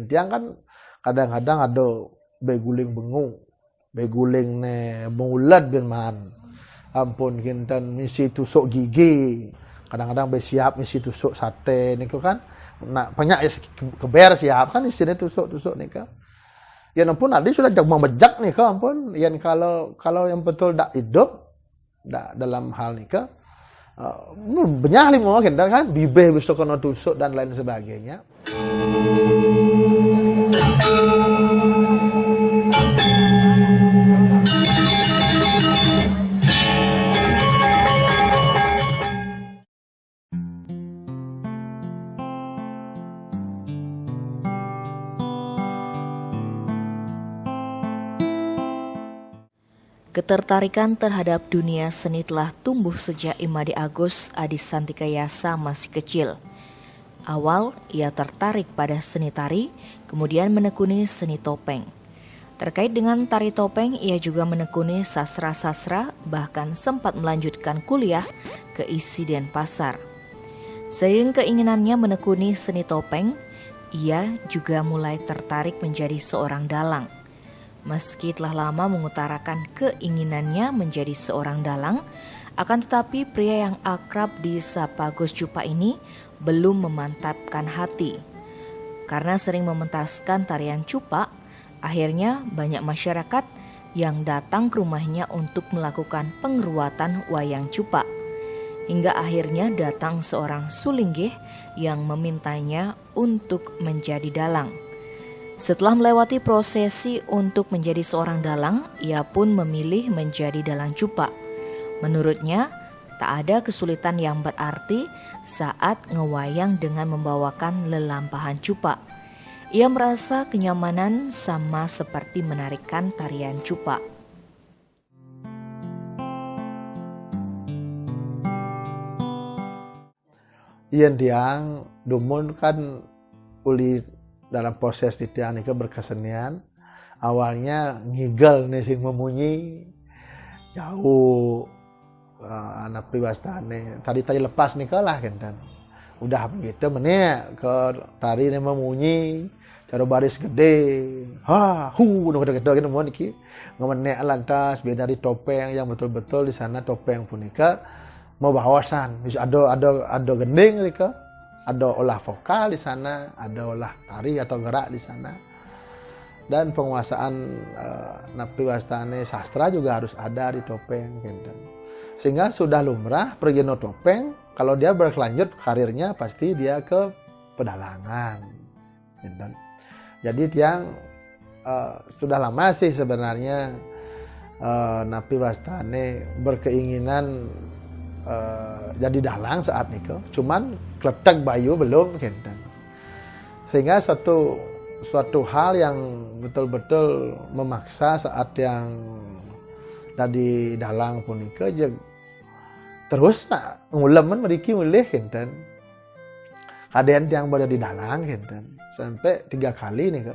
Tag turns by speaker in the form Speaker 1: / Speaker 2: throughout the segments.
Speaker 1: Tiang kan kadang-kadang ada beguling bengung, beguling ne mengulat bin man. Ampun kinten misi tusuk gigi. Kadang-kadang bersiap misi tusuk sate niku kan. Nak banyak ya keber siap kan isinya tusuk-tusuk niku. Ya ampun ada sudah jak membejak nih kau ampun. Yang kalau yang betul tak hidup dalam hal nikah banyak lima kan bibeh bisa kena tusuk dan lain sebagainya.
Speaker 2: Ketertarikan terhadap dunia seni telah tumbuh sejak Imade Agus Adi Santikayasa masih kecil. Awal ia tertarik pada seni tari, kemudian menekuni seni topeng. Terkait dengan tari topeng, ia juga menekuni sastra-sastra, bahkan sempat melanjutkan kuliah ke ISI Denpasar. Seiring keinginannya menekuni seni topeng, ia juga mulai tertarik menjadi seorang dalang. Meski telah lama mengutarakan keinginannya menjadi seorang dalang, akan tetapi pria yang akrab disapa Gus Jupa ini belum memantapkan hati. Karena sering mementaskan tarian Cupa, akhirnya banyak masyarakat yang datang ke rumahnya untuk melakukan pengeruatan wayang Cupa. Hingga akhirnya datang seorang sulinggih yang memintanya untuk menjadi dalang. Setelah melewati prosesi untuk menjadi seorang dalang, ia pun memilih menjadi dalang Cupa. Menurutnya, tak ada kesulitan yang berarti saat ngewayang dengan membawakan lelampahan Cupa. Ia merasa kenyamanan sama seperti menarikan tarian Cupa.
Speaker 1: Iyan tiang dumun kan uli dalam proses titian itu berkesenian. Awalnya ngigel nih sing memunyi jauh anak piwastane tadi lepas nih kalah kan. Udah begitu meneh ke tari nih memunyi cara baris gede. Gitu mon iki. Ngemenek lantas beda dari topeng yang betul-betul di sana topeng punika mau bawasan. Ada gending rika. Ada olah vokal di sana, ada olah tari atau gerak di sana. Dan penguasaan napi wastane sastra juga harus ada di topeng gitu. Sehingga sudah lumrah pergi no topeng, kalau dia berlanjut karirnya pasti dia ke pedalangan gitu. Jadi tiang sudah lama sih sebenarnya napi wastane berkeinginan jadi dalang saat itu, cuman kletek bayu belum gitu. Sehingga suatu hal yang betul-betul memaksa saat yang tadi dalang punika terus nak ngulemen meriki mulih gitu. Kaden yang berada di dalang gitu. Sampai 3 kali nih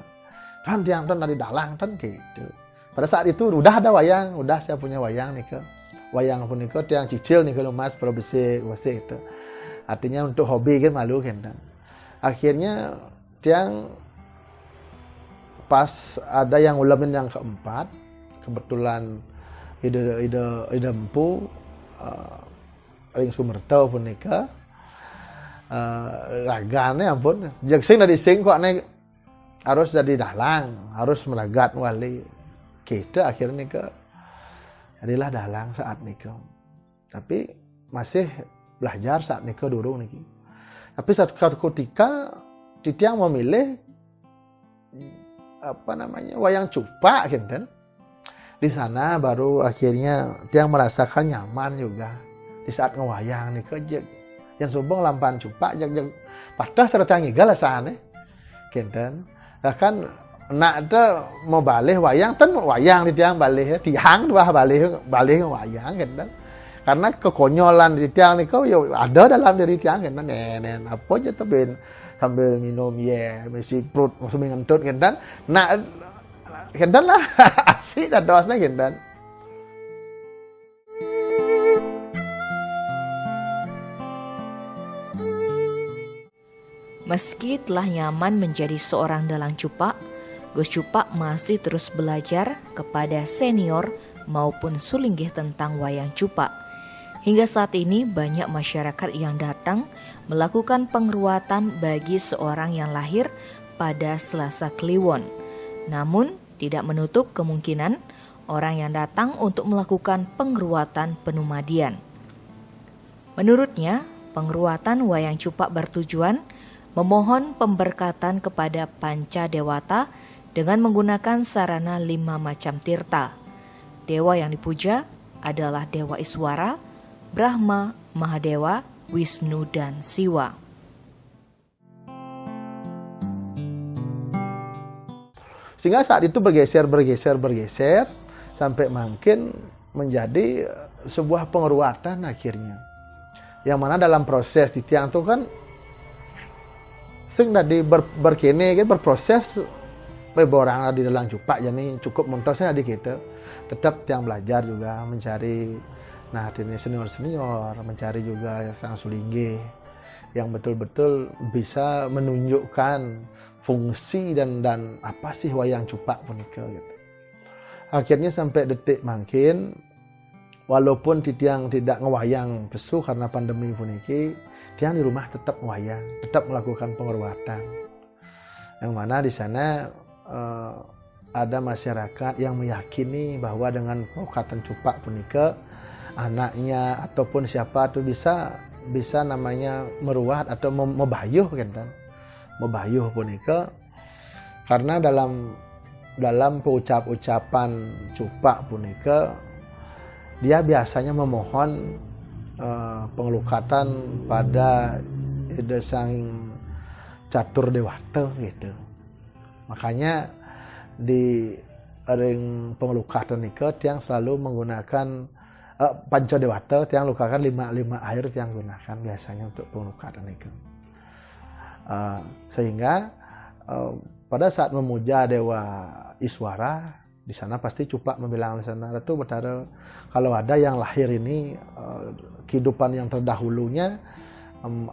Speaker 1: kan tiang dari dalang kan gitu. Pada saat itu udah ada wayang, udah saya punya wayang nih wayang punika tiang cicil nih kalau mas probesi itu. Artinya untuk hobi kan malu kan. Akhirnya tiang pas ada yang ulamin yang keempat, kebetulan ide empu ring Sumerto punika ragane ampun jeung sing dari sing kok nek harus jadi dalang, harus meragat wali. Kita akhirnya jadilah dalang saat nikah. Tapi masih belajar saat nikah dulu nih. Tapi saat ketika tiang memilih wayang Cupa gitu kan. Di sana baru akhirnya tiang merasakan nyaman juga di saat ngewayang nih yang sombong lampan Cupa jag patah serta ngigal sana gitu kan. Nak tu mau balik wayang tan wayang di tiang balik tiang dua balik wayang kan. Karena kekonyolan di tiang ni kau ada dalam diri tiang kan. Nen apa je tu ben sambil minum mesti perut masih ngentut kan. Nak kan lah asik dah dosnya kan.
Speaker 2: Meski telah nyaman menjadi seorang dalang cupak, Gus Cupak masih terus belajar kepada senior maupun sulinggih tentang wayang cupak. Hingga saat ini banyak masyarakat yang datang melakukan pengruatan bagi seorang yang lahir pada Selasa Kliwon. Namun tidak menutup kemungkinan orang yang datang untuk melakukan pengruatan penumadian. Menurutnya, pengruatan wayang cupak bertujuan memohon pemberkatan kepada Panca Dewata dengan menggunakan sarana 5 macam tirta. Dewa yang dipuja adalah Dewa Iswara, Brahma, Mahadewa, Wisnu, dan Siwa.
Speaker 1: Sehingga saat itu bergeser sampai makin menjadi sebuah pengeruatan akhirnya. Yang mana dalam proses di tiang itu kan sing tadi berkene kan berproses orang di dalam cupak, jadi cukup mentosnya di kita tetap tiang belajar juga mencari ini senior mencari juga sang sulinggih yang betul-betul bisa menunjukkan fungsi dan apa sih wayang cupak punika gitu. Akhirnya sampai detik makin walaupun tiang tidak ngewayang pesu karena pandemi puniki, tiang di rumah tetap ngewayang, tetap melakukan pengeruatan. Yang mana di sana ada masyarakat yang meyakini bahwa dengan pengeruatan cupak punika anaknya ataupun siapa tuh bisa namanya meruat atau mebayuh kan, mebayuh punika karena dalam ucapan cupak punika dia biasanya memohon pengelukatan pada Ida Sang Catur Dewata gitu. Makanya di ring pengelukatan nika tiang selalu menggunakan Panca Dewata, tiang lukakan 5 air tiang gunakan biasanya untuk pengelukatan nika. Sehingga pada saat memuja Dewa Iswara, di sana pasti cupak membilang di sana itu betara kalau ada yang lahir ini kehidupan yang terdahulunya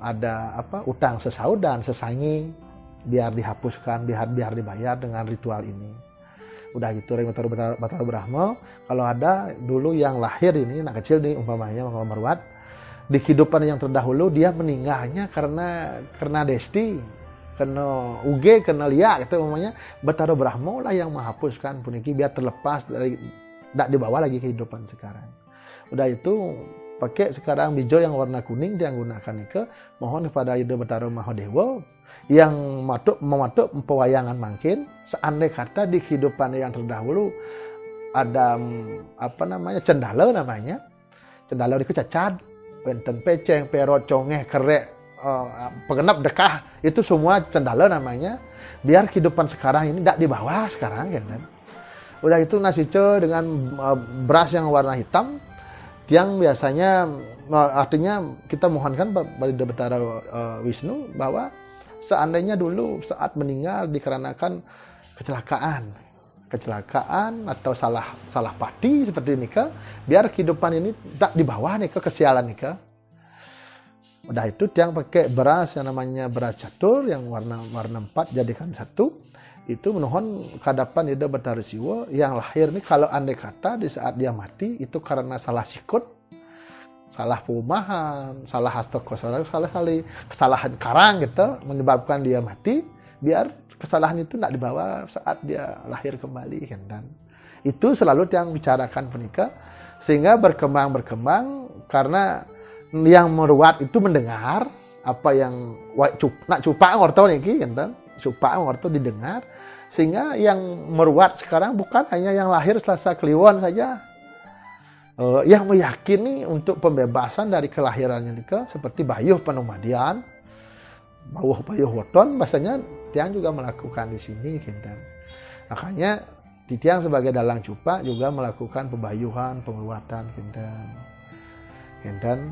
Speaker 1: ada utang sesaud dan sesangi biar dihapuskan, biar dibayar dengan ritual ini. Udah gitu Batara Brahma, kalau ada dulu yang lahir ini anak kecil nih umpamanya meruat di kehidupan yang terdahulu dia meninggalnya karena desti, kena uge, kena liak gitu umpamanya, Batara Brahma lah yang menghapuskan puniki biar terlepas dari tidak dibawa lagi kehidupan sekarang. Udah itu pakai sekarang bijo yang warna kuning dia gunakan nika, mohon kepada Ida Batara Mahadewa yang mematuk pewayangan mangkin seandai kata di kehidupan yang terdahulu ada cendala itu cacat benten peceng perot congeh kerek pengenap dekah itu semua cendala namanya biar kehidupan sekarang ini tidak dibawa sekarang kan. Udah itu nasi dengan beras yang warna hitam yang biasanya artinya kita mohonkan pada Batara Wisnu bahwa seandainya dulu saat meninggal dikarenakan kecelakaan atau salah pati seperti ini biar kehidupan ini tak dibawa kesialan nika. Udah itu tiang pakai beras yang namanya beras catur yang warna 4 jadikan satu. Itu menuhun kehadapan Ida Batara Siwa yang lahir nih kalau andai kata di saat dia mati itu karena salah sikut, salah perumahan, salah hastoko, salah kali kesalahan karang gitu menyebabkan dia mati, biar kesalahan itu tidak dibawa saat dia lahir kembali kan. Dan itu selalu yang bicarakan penikah sehingga berkembang karena yang meruat itu mendengar apa yang nak cupak ngorto niki kan, cupak ngorto didengar sehingga yang meruat sekarang bukan hanya yang lahir Selasa Kliwon saja. Yang meyakini untuk pembebasan dari kelahirannya nika seperti bayuh penumadian, bayuh weton, bahasanya tiang juga melakukan di sini kinten. Makanya tiang sebagai dalang cupak juga melakukan pebayuhan, pengeruatan kinten.